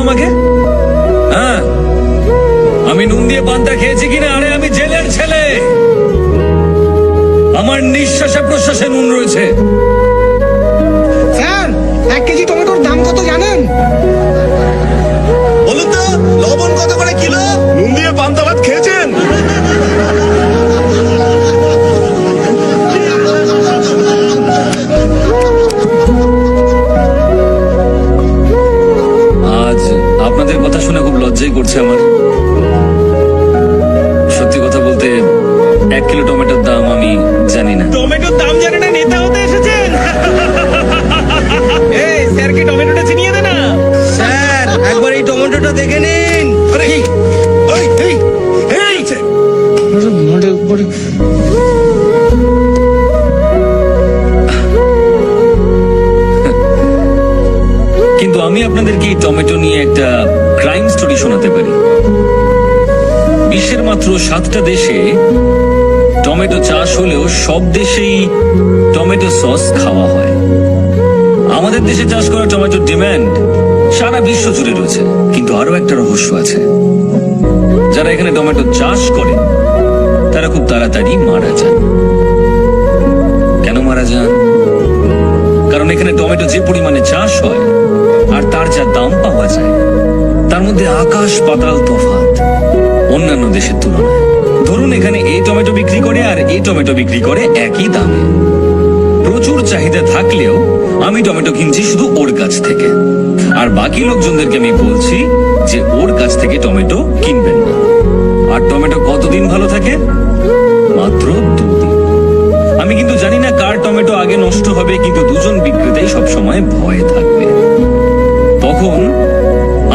আমাকে? হ্যাঁ, আমি নুন দিয়ে পান্তা খেয়েছি কিনা? আরে আমি জেলের ছেলে, আমার নিঃশ্বাসে প্রশ্বাসে নুন রয়েছে। স্যার, 1 কেজি টমেটোর দাম কত জানেন? বলুন তো, লবণ কত করে কিলো? নুন দিয়ে পান্তা ভাত খেয়েছেন? আজ আপনাদের কথা শুনে খুব লজ্জাই করছে আমার। সত্যি কথা বলতে 1 কিলো টমেটোর দাম আমি জানি না। টমেটোর দাম জানে না, নেতা হতে এসেছেন? এই স্যারকে টমেটোটা চিনিয়ে দে না। স্যার, একবার এই টমেটোটা দেখে নিন। আরে এই এই এই কিন্তু আমি আপনাদেরকে এই টমেটো নিয়ে একটা ক্রাইম স্টোরি শোনাতে পারি। বিশ্বের মাত্র 7টা দেশে টমেটো চাষ হলেও সব দেশেই টমেটো সস খাওয়া হয়। আমাদের দেশে চাষ করা টমেটোর ডিমান্ড সারা বিশ্ব জুড়ে রয়েছে। কিন্তু আরো একটা রহস্য আছে, যারা এখানে টমেটো চাষ করে তারা খুব তাড়াতাড়ি মারা যান। কেন মারা যান? কারণ এখানে টমেটো যে পরিমাণে চাষ হয় আর তার যা দাম পাওয়া যায়, তার মধ্যে আকাশ পাতাল তফাৎ অন্যান্য দেশের তুলনায়। ধরুন এখানে এই টমেটো বিক্রি করে আর এই টমেটো বিক্রি করে একই দামে। প্রচুর চাহিদা থাকলেও আমি টমেটো কিনছি শুধু ওর কাছ থেকে, আর বাকি লোকজনদেরকে আমি বলছি যে ওর কাছ থেকে টমেটো কিনবেন না। আর টমেটো কতদিন ভালো থাকে? মাত্র 2 দিন। আমি কিন্তু জানি না কার টমেটো আগে নষ্ট হবে, কিন্তু দুজন বিক্রেতাই সবসময় ভয়ে থাকবে। তখন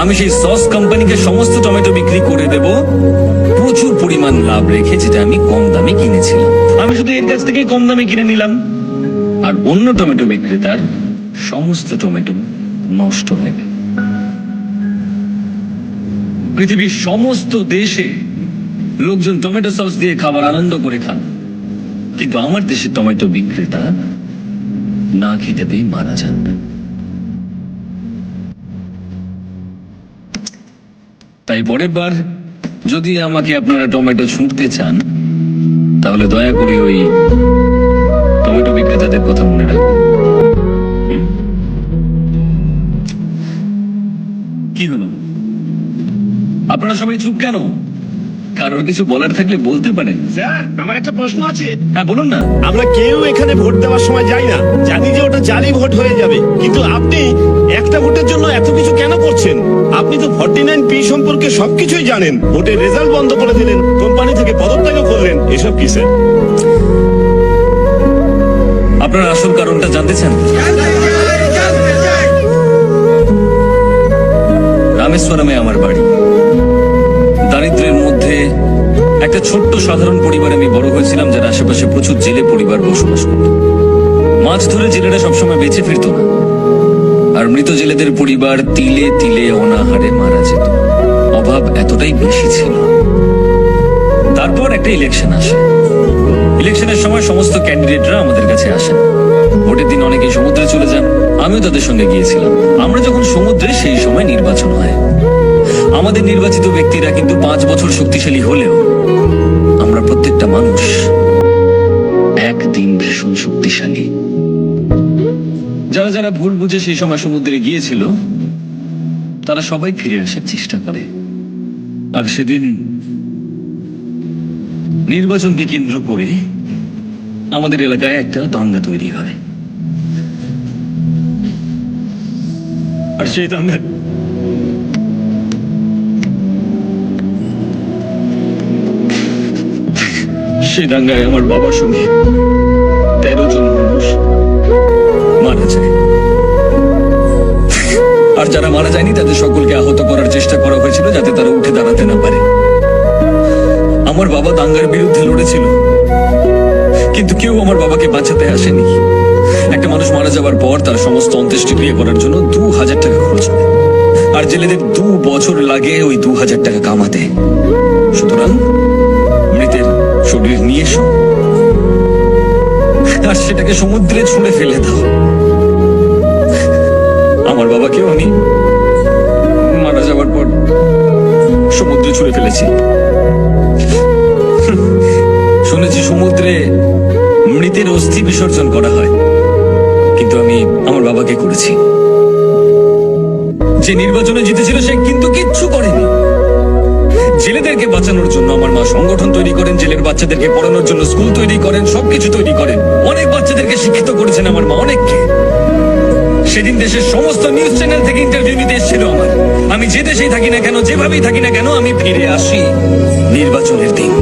আমি সেই সস কোম্পানিকে সমস্ত টমেটো বিক্রি করে দেব প্রচুর পরিমাণ লাভ রেখে, যেটা আমি কম দামে কিনেছিলাম। আমি শুধু এর কাছ থেকে কম দামে কিনে নিলাম, আর অন্য টমেটো বিক্রেতার সমস্ত টমেটো নষ্ট হয়ে গেল। পৃথিবীর সমস্ত দেশে লোকজন টমেটো সস দিয়ে খাবার আনন্দ করে খান, কিন্তু আমার দেশের টমেটো বিক্রেতা না খেতে পেয়ে মারা যান। তাই পরের বার যদি আমাকে আপনারা টমেটো ছুঁড়তে চান, তাহলে দয়া করে ওই টমেটো বিক্রেতাদের কথা মনে রাখবেন। কি হলো? আপনারা সবাই চুপ কেন? কারোর কিছু বলার থাকলে বলতে পারেন। স্যার, আমার একটা প্রশ্ন আছে। হ্যাঁ, বলুন না। আমরা কেউ এখানে ভোট দেওয়ার সময় যাই না, জানি যে ওটা জালি ভোট হয়ে যাবে, কিন্তু আপনি একটা ভোটের জন্য এত কিছু কেন করছেন? আপনি তো 49P সম্পর্কে সবকিছুই জানেন। ভোটের রেজাল্ট বন্ধ করে দিলেন, কোম্পানি থেকে পদত্যাগও করলেন, এসব কি স্যার? আপনারা আসল কারণটা জানতে চান? রামেশ্বরমে আমার বাড়ি। দারিদ্র্যের মধ্যে একটা ছোট্ট সাধারণ পরিবারে আমি বড় হয়েছিলাম, যার আশেপাশে প্রচুর জেলে পরিবার বসবাস করত। মাছ ধরে জেলেরা সবসময় বেঁচে ফিরত না, আর মৃত জেলেদের পরিবার তিলে তিলে অনাহারে মারা যেত। অভাব এতটাই বেশি ছিল। তারপর একটা ইলেকশন আসে। ইলেকশনের সময় সমস্ত ক্যান্ডিডেটরা আমাদের কাছে আসেন। ভোটের দিন অনেকেই সমুদ্রে চলে যান, আমিও তাদের সঙ্গে গিয়েছিলাম। আমরা যখন সমুদ্রে, সেই সময় নির্বাচন হয়। আমাদের নির্বাচিত ব্যক্তিরা কিন্তু 5 বছর শক্তিশালী হলেও আমরা প্রত্যেকটা মানুষ একদিন ভীষণ শক্তিশালী। যারা যারা ভুল বুঝে সেই সময় সমুদ্রে গিয়েছিল, তারা সবাই ফিরে আসার চেষ্টা করে। আর সেদিন নির্বাচনকে কেন্দ্র করে আমাদের এলাকায় একটা দাঙ্গা তৈরি হয়। আর সেই দাঙ্গায় আমার বাবার সঙ্গে 13 জন মানুষ মারা যায়। আর যারা মারা যায়নি তাদের সকলকে আহত করার চেষ্টা করা হয়েছিল, যাতে তারা উঠে দাঁড়াতে না পারে। আমার বাবা দাঙ্গার বিরুদ্ধে লড়েছিল, কিন্তু কেউ আমার বাবাকে বাঁচাতে আসেনি। একটা মানুষ মারা যাওয়ার পর তার সমস্ত অন্ত্যেষ্টিক্রিয়া করার জন্য 2000 টাকা খরচ হয়, আর জেলেদের 2 বছর লাগে ওই 2000 টাকা কামাতে। সুতরাং মৃতের শরীর নিয়ে এসো, আর সেটাকে সমুদ্রে ছুঁড়ে ফেলে দাও। আমার বাবাকেও আমি মারা সমুদ্রে ছুঁড়ে ফেলেছি। শুনেছি সমুদ্রে মৃতের অস্থি বিসর্জন করা হয়, কিন্তু আমি আমার বাবাকে করেছি। যে নির্বাচনে জিতেছিল সে কিন্তু কিচ্ছু করেনি। জেলেদেরকে বাঁচানোর জন্য আমার মা সংগঠন তৈরি করেন, জেলের বাচ্চাদেরকে পড়ানোর জন্য স্কুল তৈরি করেন, সবকিছু তৈরি করেন। অনেক বাচ্চাদেরকে শিক্ষিত করেছেন আমার মা, অনেককে। সেদিন দেশের সমস্ত নিউজ চ্যানেল থেকে ইন্টারভিউ নিতে এসেছিল আমার। আমি যে দেশেই থাকি না কেন, যেভাবেই থাকি না কেন, আমি ফিরে আসি নির্বাচনের দিন।